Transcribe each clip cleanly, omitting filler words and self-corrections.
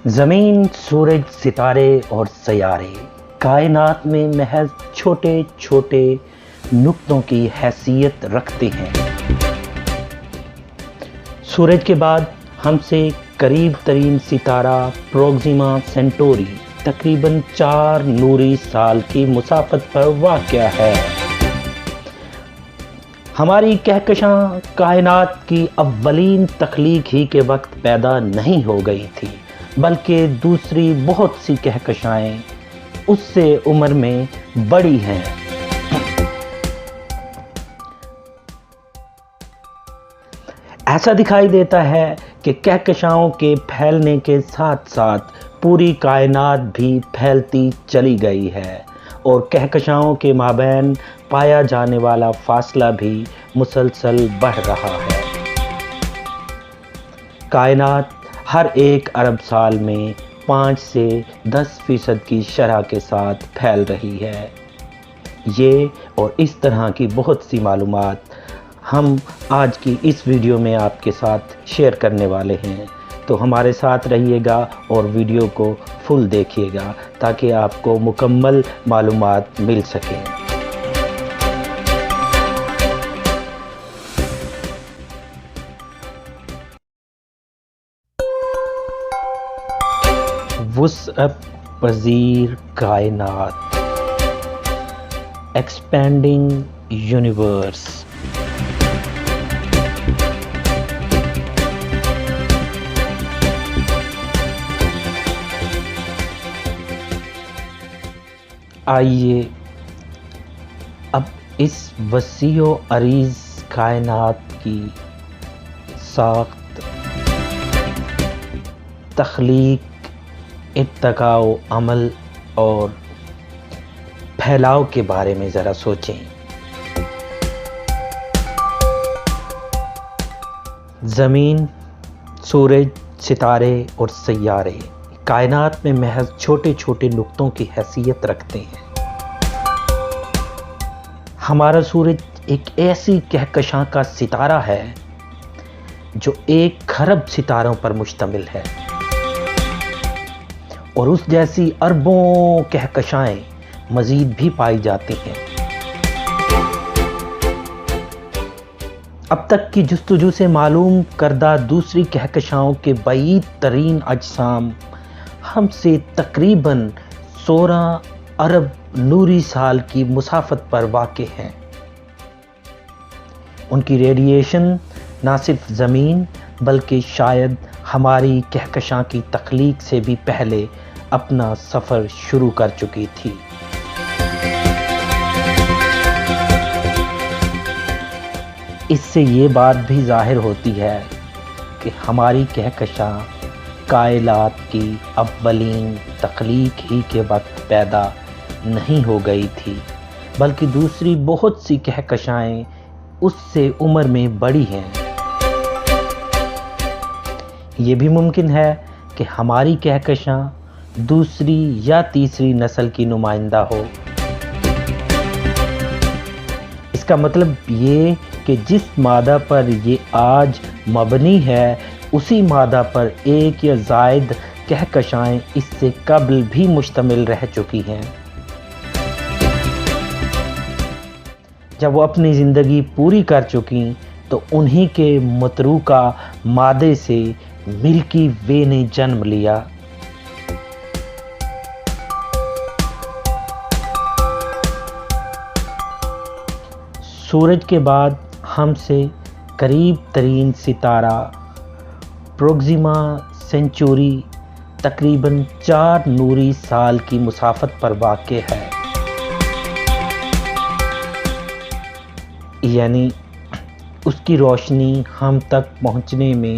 زمین، سورج، ستارے اور سیارے کائنات میں محض چھوٹے چھوٹے نقطوں کی حیثیت رکھتے ہیں۔ سورج کے بعد ہم سے قریب ترین ستارہ پروگزیما سینٹوری تقریباً 4 نوری سال کی مسافت پر واقع ہے۔ ہماری کہکشاں کائنات کی اولین تخلیق ہی کے وقت پیدا نہیں ہو گئی تھی، بلکہ دوسری بہت سی کہکشائیں اس سے عمر میں بڑی ہیں۔ ایسا دکھائی دیتا ہے کہ کہکشاؤں کے پھیلنے کے ساتھ ساتھ پوری کائنات بھی پھیلتی چلی گئی ہے، اور کہکشاؤں کے مابین پایا جانے والا فاصلہ بھی مسلسل بڑھ رہا ہے۔ کائنات ہر 1 ارب سال میں 5 سے 10% کی شرح کے ساتھ پھیل رہی ہے۔ یہ اور اس طرح کی بہت سی معلومات ہم آج کی اس ویڈیو میں آپ کے ساتھ شیئر کرنے والے ہیں، تو ہمارے ساتھ رہیے گا اور ویڈیو کو فل دیکھیے گا تاکہ آپ کو مکمل معلومات مل سکیں۔ وسعت پذیر کائنات، ایکسپینڈنگ یونیورس۔ آئیے اب اس وسیع و عریض کائنات کی ساخت، تخلیق، ارتقاء و عمل اور پھیلاؤ کے بارے میں ذرا سوچیں۔ زمین، سورج، ستارے اور سیارے کائنات میں محض چھوٹے چھوٹے نقطوں کی حیثیت رکھتے ہیں۔ ہمارا سورج ایک ایسی کہکشاں کا ستارہ ہے جو 1 خرب ستاروں پر مشتمل ہے، اور اس جیسی اربوں کہکشائیں مزید بھی پائی جاتی ہیں۔ اب تک کی جستجو سے معلوم کردہ دوسری کہکشاؤں کے بعید ترین اجسام ہم سے تقریباً 16 ارب نوری سال کی مسافت پر واقع ہیں۔ ان کی ریڈیشن نہ صرف زمین بلکہ شاید ہماری کہکشاں کی تخلیق سے بھی پہلے اپنا سفر شروع کر چکی تھی۔ اس سے یہ بات بھی ظاہر ہوتی ہے کہ ہماری کہکشاں کائنات کی اولین تخلیق ہی کے وقت پیدا نہیں ہو گئی تھی، بلکہ دوسری بہت سی کہکشائیں اس سے عمر میں بڑی ہیں۔ یہ بھی ممکن ہے کہ ہماری کہکشاں دوسری یا تیسری نسل کی نمائندہ ہو۔ اس کا مطلب یہ کہ جس مادہ پر یہ آج مبنی ہے، اسی مادہ پر 1 یا زائد کہکشائیں اس سے قبل بھی مشتمل رہ چکی ہیں۔ جب وہ اپنی زندگی پوری کر چکیں تو انہی کے متروکہ مادے سے ملکی وے نے جنم لیا۔ سورج کے بعد ہم سے قریب ترین ستارہ پروگزیما سینچوری تقریباً 4 نوری سال کی مسافت پر واقع ہے، یعنی اس کی روشنی ہم تک پہنچنے میں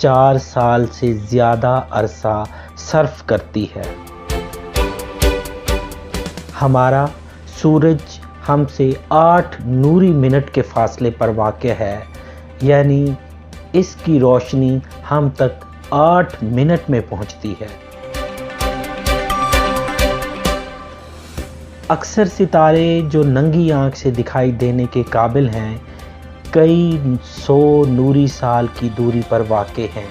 4 سال سے زیادہ عرصہ صرف کرتی ہے۔ ہمارا سورج ہم سے 8 نوری منٹ کے فاصلے پر واقع ہے، یعنی اس کی روشنی ہم تک 8 منٹ میں پہنچتی ہے۔ اکثر ستارے جو ننگی آنکھ سے دکھائی دینے کے قابل ہیں، کئی 100 نوری سال کی دوری پر واقع ہیں۔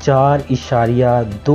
4.2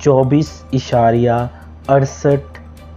24.68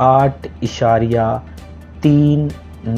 8.3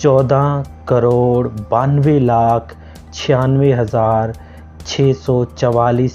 14,92,96,644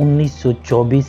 1924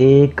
1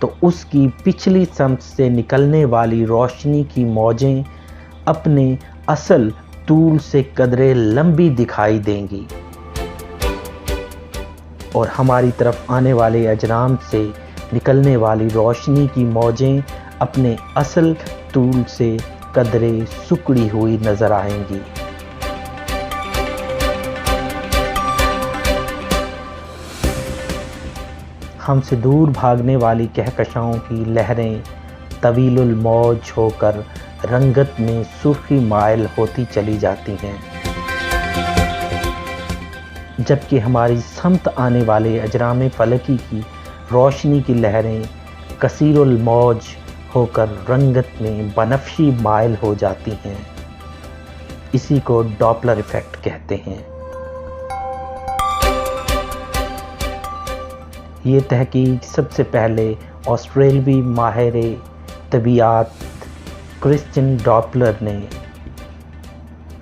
تو اس کی پچھلی سمت سے نکلنے والی روشنی کی موجیں اپنے اصل طول سے قدرے لمبی دکھائی دیں گی، اور ہماری طرف آنے والے اجرام سے نکلنے والی روشنی کی موجیں اپنے اصل طول سے قدرے سکڑی ہوئی نظر آئیں گی۔ ہم سے دور بھاگنے والی کہکشاؤں کی لہریں طویل الموج ہو کر رنگت میں سرخی مائل ہوتی چلی جاتی ہیں، جبکہ ہماری سمت آنے والے اجرام فلکی کی روشنی کی لہریں کثیر الموج ہو کر رنگت میں بنفشی مائل ہو جاتی ہیں۔ اسی کو ڈاپلر ایفیکٹ کہتے ہیں۔ یہ تحقیق سب سے پہلے آسٹریلوی ماہر طبیعیات کرسچین ڈاپلر نے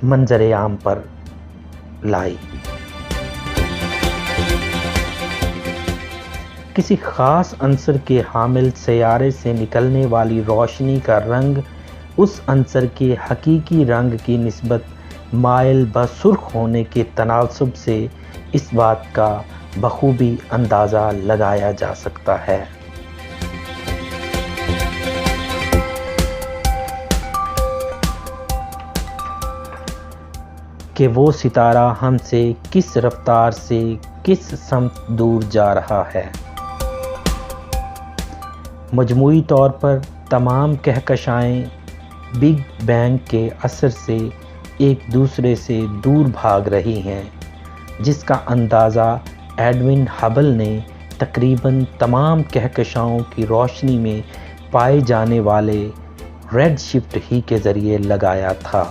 منظر عام پر لائی۔ کسی خاص عنصر کے حامل سیارے سے نکلنے والی روشنی کا رنگ اس عنصر کے حقیقی رنگ کی نسبت مائل بسرخ ہونے کے تناسب سے اس بات کا بخوبی اندازہ لگایا جا سکتا ہے۔ کہ وہ ستارہ ہم سے کس رفتار سے کس سمت دور جا رہا ہے۔ مجموعی طور پر تمام کہکشائیں بگ بینگ کے اثر سے ایک دوسرے سے دور بھاگ رہی ہیں، جس کا اندازہ ایڈوین ہبل نے تقریباً تمام کہکشاؤں کی روشنی میں پائے جانے والے ریڈ شفٹ ہی کے ذریعے لگایا تھا۔